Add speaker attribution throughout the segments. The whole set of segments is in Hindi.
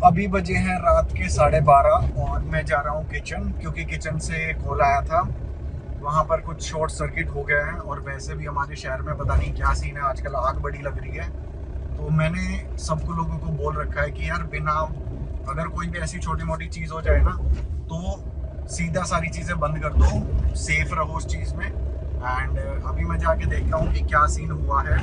Speaker 1: अभी बजे हैं रात के 12:30 और मैं जा रहा हूँ किचन, क्योंकि किचन से कॉल आया था। वहाँ पर कुछ शॉर्ट सर्किट हो गया है और वैसे भी हमारे शहर में पता नहीं क्या सीन है, आजकल आग बड़ी लग रही है। तो मैंने सबको लोगों को बोल रखा है कि यार बिना, अगर कोई भी ऐसी छोटी मोटी चीज़ हो जाए ना तो सीधा सारी चीज़ें बंद कर दो, सेफ रहो उस चीज़ में। एंड अभी मैं जाके देखता हूँ कि क्या सीन हुआ है।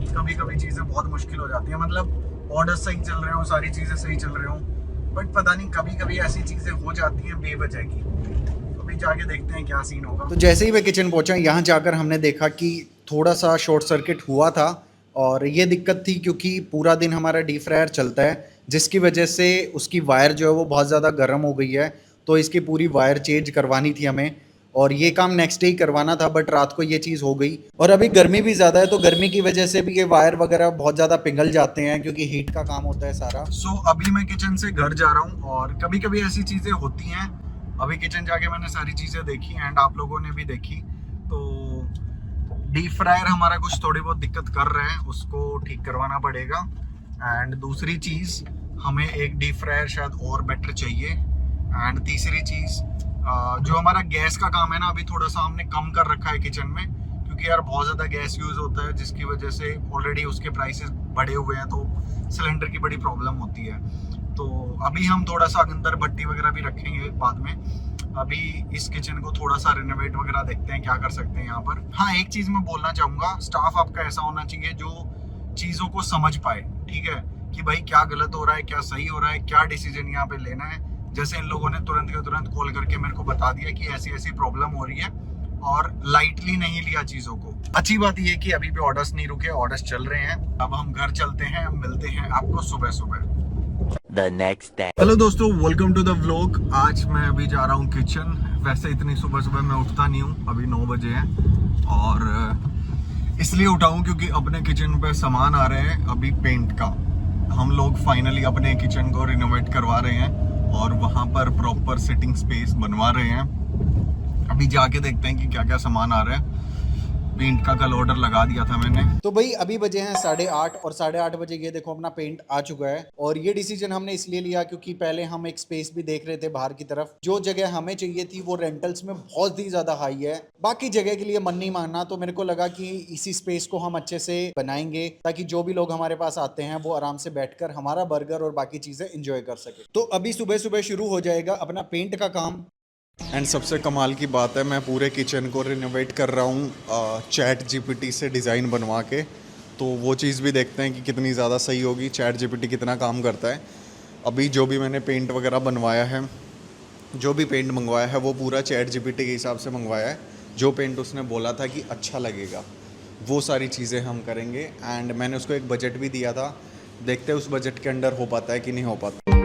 Speaker 1: कभी कभी चीज़ें बहुत मुश्किल हो जाती हैं, मतलब ऑर्डर सही चल रहे हो, सारी चीज़ें सही चल रही हो, बट पता नहीं कभी कभी ऐसी चीज़ें हो जाती हैं बेवजह की। तो अभी जाके देखते हैं क्या सीन होगा।
Speaker 2: तो जैसे ही मैं किचन पहुंचा, यहाँ जाकर हमने देखा कि थोड़ा सा शॉर्ट सर्किट हुआ था। और ये दिक्कत थी क्योंकि पूरा दिन हमारा डीप फ्रायर चलता है, जिसकी वजह से उसकी वायर जो है वो बहुत ज़्यादा गर्म हो गई है। तो इसकी पूरी वायर चेंज करवानी थी हमें, और ये काम नेक्स्ट डे ही करवाना था, बट रात को ये चीज़ हो गई। और अभी गर्मी भी ज़्यादा है, तो गर्मी की वजह से भी ये वायर वगैरह बहुत ज़्यादा पिघल जाते हैं, क्योंकि हीट का काम होता है सारा।
Speaker 1: अभी मैं किचन से घर जा रहा हूँ और कभी कभी ऐसी चीज़ें होती हैं। अभी किचन जाके मैंने सारी चीज़ें देखी एंड आप लोगों ने भी देखी। तो डीप फ्रायर हमारा कुछ थोड़ी बहुत दिक्कत कर रहे हैं, उसको ठीक करवाना पड़ेगा। एंड दूसरी चीज़, हमें एक डीप फ्रायर शायद और बेटर चाहिए। एंड तीसरी चीज़, जो हमारा गैस का काम है ना, अभी थोड़ा सा हमने कम कर रखा है किचन में, क्योंकि यार बहुत ज़्यादा गैस यूज़ होता है, जिसकी वजह से ऑलरेडी उसके प्राइसेस बढ़े हुए हैं, तो सिलेंडर की बड़ी प्रॉब्लम होती है। तो अभी हम थोड़ा सा अंदर भट्टी वगैरह भी रखेंगे बाद में। अभी इस किचन को थोड़ा सा रिनोवेट वगैरह देखते हैं क्या कर सकते हैं यहाँ पर। हाँ, एक चीज़ मैं बोलना चाहूँगा, स्टाफ आपका ऐसा होना चाहिए जो चीज़ों को समझ पाए, ठीक है, कि भाई क्या गलत हो रहा है, क्या सही हो रहा है, क्या डिसीजन यहाँ पे लेना है। जैसे इन लोगों ने तुरंत के तुरंत कॉल करके मेरे को बता दिया कि ऐसी ऐसी प्रॉब्लम हो रही है, और लाइटली नहीं लिया चीज़ों को। अच्छी बात ये है कि अभी भी ऑर्डर्स नहीं रुके, ऑर्डर्स चल रहे हैं। अब हम घर चलते हैं, मिलते हैं आपको सुबह सुबह।
Speaker 3: The next day.
Speaker 1: हेलो दोस्तों, वेलकम टू द व्लॉग। आज मैं अभी जा रहा हूँ किचन। वैसे इतनी सुबह सुबह मैं उठता नहीं हूँ, अभी 9 बजे है, और इसलिए उठा हूँ क्योंकि अपने किचन पे सामान आ रहे हैं अभी पेंट का। हम लोग फाइनली अपने किचन को रिनोवेट करवा रहे हैं और वहाँ पर प्रॉपर सिटिंग स्पेस बनवा रहे हैं। अभी जाके देखते हैं कि क्या क्या सामान आ रहा है। पेंट का कल ऑर्डर लगा दिया था मैंने।
Speaker 2: तो भाई अभी बजे हैं 8:30, और 8:30 बजे ये देखो अपना पेंट आ चुका है। और ये डिसीजन हमने इसलिए लिया क्योंकि पहले हम एक स्पेस भी देख रहे थे बाहर की तरफ। जो जगह हमें चाहिए थी वो रेंटल्स में बहुत ही ज्यादा हाई है, बाकी जगह के लिए मन नहीं मानना। तो मेरे को लगा कि इसी स्पेस को हम अच्छे से बनाएंगे, ताकि जो भी लोग हमारे पास आते हैं वो आराम से बैठकर हमारा बर्गर और बाकी चीजें एंजॉय कर सके। तो अभी सुबह सुबह शुरू हो जाएगा अपना पेंट का काम।
Speaker 1: एंड सबसे कमाल की बात है, मैं पूरे किचन को रिनोवेट कर रहा हूँ चैट जीपीटी से डिज़ाइन बनवा के। तो वो चीज़ भी देखते हैं कि कितनी ज़्यादा सही होगी, चैट जीपीटी कितना काम करता है। अभी जो भी मैंने पेंट वगैरह बनवाया है, जो भी पेंट मंगवाया है, वो पूरा चैट जीपीटी के हिसाब से मंगवाया है। जो पेंट उसने बोला था कि अच्छा लगेगा, वो सारी चीज़ें हम करेंगे। एंड मैंने उसको एक बजट भी दिया था, देखते हैं उस बजट के अंडर हो पाता है कि नहीं हो पाता।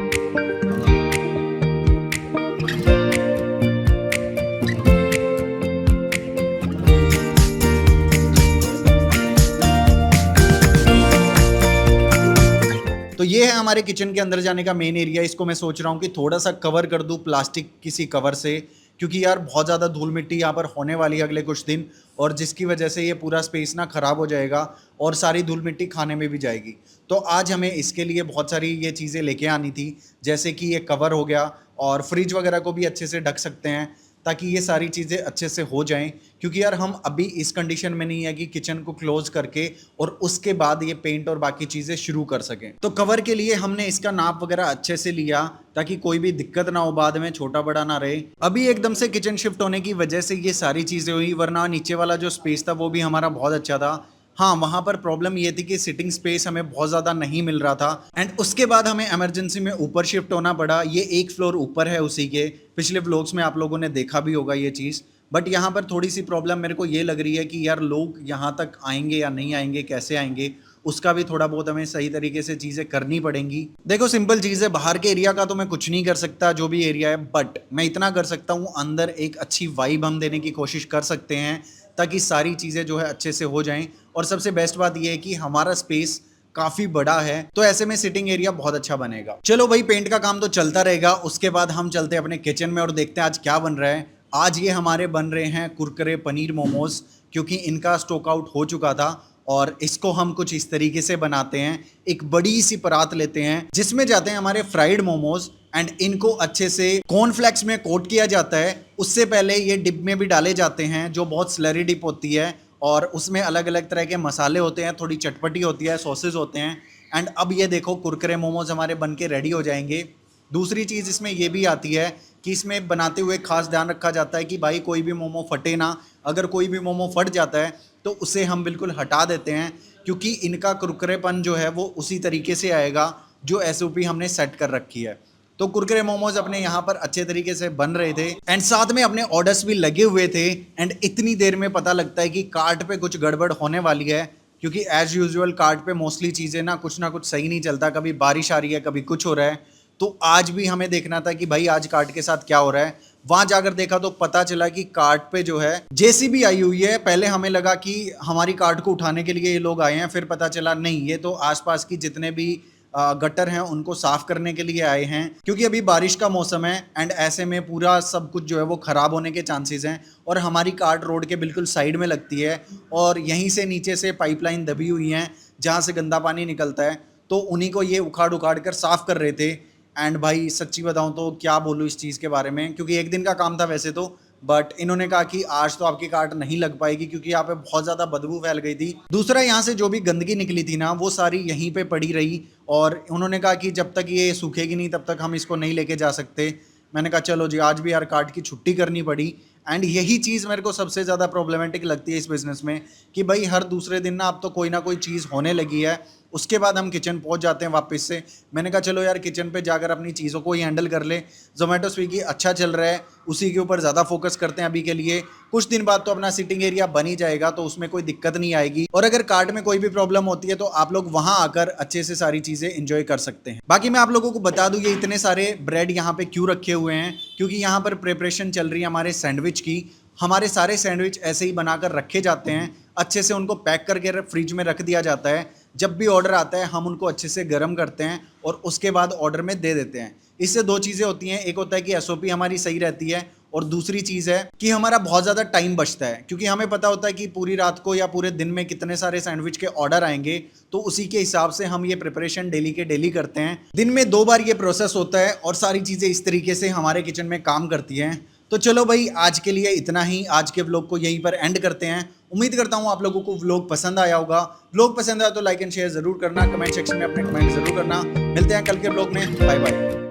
Speaker 2: तो ये है हमारे किचन के अंदर जाने का मेन एरिया। इसको मैं सोच रहा हूँ कि थोड़ा सा कवर कर दूँ प्लास्टिक किसी कवर से, क्योंकि यार बहुत ज़्यादा धूल मिट्टी यहाँ पर होने वाली है अगले कुछ दिन, और जिसकी वजह से ये पूरा स्पेस ना ख़राब हो जाएगा और सारी धूल मिट्टी खाने में भी जाएगी। तो आज हमें इसके लिए बहुत सारी ये चीज़ें लेके आनी थी, जैसे कि ये कवर हो गया, और फ्रिज वगैरह को भी अच्छे से ढक सकते हैं ताकि ये सारी चीज़ें अच्छे से हो जाएं। क्योंकि यार हम अभी इस कंडीशन में नहीं है कि किचन को क्लोज करके और उसके बाद ये पेंट और बाकी चीज़ें शुरू कर सकें। तो कवर के लिए हमने इसका नाप वगैरह अच्छे से लिया ताकि कोई भी दिक्कत ना हो, बाद में छोटा बड़ा ना रहे। अभी एकदम से किचन शिफ्ट होने की वजह से ये सारी चीज़ें हुई, वरना नीचे वाला जो स्पेस था वो भी हमारा बहुत अच्छा था। हाँ, वहाँ पर प्रॉब्लम ये थी कि सिटिंग स्पेस हमें बहुत ज़्यादा नहीं मिल रहा था, एंड उसके बाद हमें इमरजेंसी में ऊपर शिफ्ट होना पड़ा। ये एक फ्लोर ऊपर है उसी के, पिछले व्लॉग्स में आप लोगों ने देखा भी होगा ये चीज़। बट यहाँ पर थोड़ी सी प्रॉब्लम मेरे को ये लग रही है कि यार लोग यहाँ तक आएंगे या नहीं आएंगे, कैसे आएंगे, उसका भी थोड़ा बहुत हमें सही तरीके से चीज़ें करनी पड़ेंगी। देखो सिंपल चीज़ है, बाहर के एरिया का तो मैं कुछ नहीं कर सकता, जो भी एरिया है, बट मैं इतना कर सकता हूँ, अंदर एक अच्छी वाइब हम देने की कोशिश कर सकते हैं ताकि सारी चीज़ें जो है अच्छे से हो जाएं। और सबसे बेस्ट बात यह है कि हमारा स्पेस काफ़ी बड़ा है, तो ऐसे में सिटिंग एरिया बहुत अच्छा बनेगा। चलो भाई, पेंट का काम तो चलता रहेगा, उसके बाद हम चलते हैं अपने किचन में और देखते हैं आज क्या बन रहा है। आज ये हमारे बन रहे हैं कुरकुरे पनीर मोमोज, क्योंकि इनका स्टॉक आउट हो चुका था और इसको हम कुछ इस तरीके से बनाते हैं। एक बड़ी सी परात लेते हैं जिसमें जाते हैं हमारे फ्राइड मोमोज एंड इनको अच्छे से कॉर्नफ्लेक्स में कोट किया जाता है। उससे पहले ये डिप में भी डाले जाते हैं जो बहुत स्लरी डिप होती है और उसमें अलग अलग तरह के मसाले होते हैं, थोड़ी चटपटी होती है, सॉसेज होते हैं। एंड अब ये देखो कुरकुरे मोमोज हमारे बन के रेडी हो जाएंगे। दूसरी चीज़ इसमें ये भी आती है कि इसमें बनाते हुए खास ध्यान रखा जाता है कि भाई कोई भी मोमो फटे ना। अगर कोई भी मोमो फट जाता है तो उसे हम बिल्कुल हटा देते हैं, क्योंकि इनका कुरकुरेपन जो है वो उसी तरीके से आएगा जो SOP हमने सेट कर रखी है। तो कुरकुरे मोमोज अपने यहाँ पर अच्छे तरीके से बन रहे थे एंड साथ में अपने ऑर्डर्स भी लगे हुए थे। एंड इतनी देर में पता लगता है कि कार्ट पे कुछ गड़बड़ होने वाली है, क्योंकि एज यूजुअल कार्ट पे मोस्टली चीज़ें ना कुछ सही नहीं चलता। कभी बारिश आ रही है, कभी कुछ हो रहा है। तो आज भी हमें देखना था कि भाई आज कार्ट के साथ क्या हो रहा है। वहां जाकर देखा तो पता चला कि कार्ट पे जो है JCB आई हुई है। पहले हमें लगा कि हमारी कार्ट को उठाने के लिए ये लोग आए हैं, फिर पता चला नहीं, ये तो आसपास की जितने भी गटर हैं उनको साफ करने के लिए आए हैं, क्योंकि अभी बारिश का मौसम है एंड ऐसे में पूरा सब कुछ जो है वो ख़राब होने के चांसेस हैं। और हमारी कार्ट रोड के बिल्कुल साइड में लगती है और यहीं से नीचे से पाइपलाइन दबी हुई हैं जहाँ से गंदा पानी निकलता है। तो उन्हीं को ये उखाड़ उखाड़ कर साफ़ कर रहे थे। एंड भाई सच्ची बताऊं तो क्या बोलूं इस चीज़ के बारे में, क्योंकि एक दिन का काम था वैसे तो, बट इन्होंने कहा कि आज तो आपकी कार्ट नहीं लग पाएगी क्योंकि यहाँ पे बहुत ज़्यादा बदबू फैल गई थी। दूसरा, यहाँ से जो भी गंदगी निकली थी ना वो सारी यहीं पे पड़ी रही और उन्होंने कहा कि जब तक ये सूखेगी नहीं तब तक हम इसको नहीं लेके जा सकते। मैंने कहा चलो जी, आज भी यार कार्ट की छुट्टी करनी पड़ी। एंड यही चीज़ मेरे को सबसे ज़्यादा प्रॉब्लमेटिक लगती है इस बिज़नेस में कि भाई हर दूसरे दिन ना अब तो कोई ना कोई चीज़ होने लगी है, उसके बाद हम किचन पहुंच जाते हैं वापस से। मैंने कहा चलो यार किचन पे जाकर अपनी चीज़ों को ही हैंडल कर ले। जोमेटो स्विगी अच्छा चल रहा है, उसी के ऊपर ज़्यादा फोकस करते हैं अभी के लिए। कुछ दिन बाद तो अपना सिटिंग एरिया बन ही जाएगा, तो उसमें कोई दिक्कत नहीं आएगी। और अगर कार्ट में कोई भी प्रॉब्लम होती है तो आप लोग वहाँ आकर अच्छे से सारी चीज़ें इंजॉय कर सकते हैं। बाकी मैं आप लोगों को बता दूँ ये इतने सारे ब्रेड यहाँ पे क्यों रखे हुए हैं, क्योंकि यहाँ पर प्रिपरेशन चल रही है हमारे सैंडविच की। हमारे सारे सैंडविच ऐसे ही बनाकर रखे जाते हैं, अच्छे से उनको पैक करके फ्रिज में रख दिया जाता है। जब भी ऑर्डर आता है हम उनको अच्छे से गर्म करते हैं और उसके बाद ऑर्डर में दे देते हैं। इससे दो चीज़ें होती हैं, एक होता है कि SOP हमारी सही रहती है और दूसरी चीज़ है कि हमारा बहुत ज़्यादा टाइम बचता है, क्योंकि हमें पता होता है कि पूरी रात को या पूरे दिन में कितने सारे सैंडविच के ऑर्डर आएंगे। तो उसी के हिसाब से हम ये प्रिपरेशन डेली के डेली करते हैं। दिन में 2 बार ये प्रोसेस होता है और सारी चीज़ें इस तरीके से हमारे किचन में काम करती हैं। तो चलो भाई आज के लिए इतना ही। आज के व्लॉग को यहीं पर एंड करते हैं। उम्मीद करता हूँ आप लोगों को व्लॉग पसंद आया होगा। व्लॉग पसंद आया तो लाइक एंड शेयर जरूर करना, कमेंट सेक्शन में अपने कमेंट जरूर करना। मिलते हैं कल के व्लॉग में। Bye bye.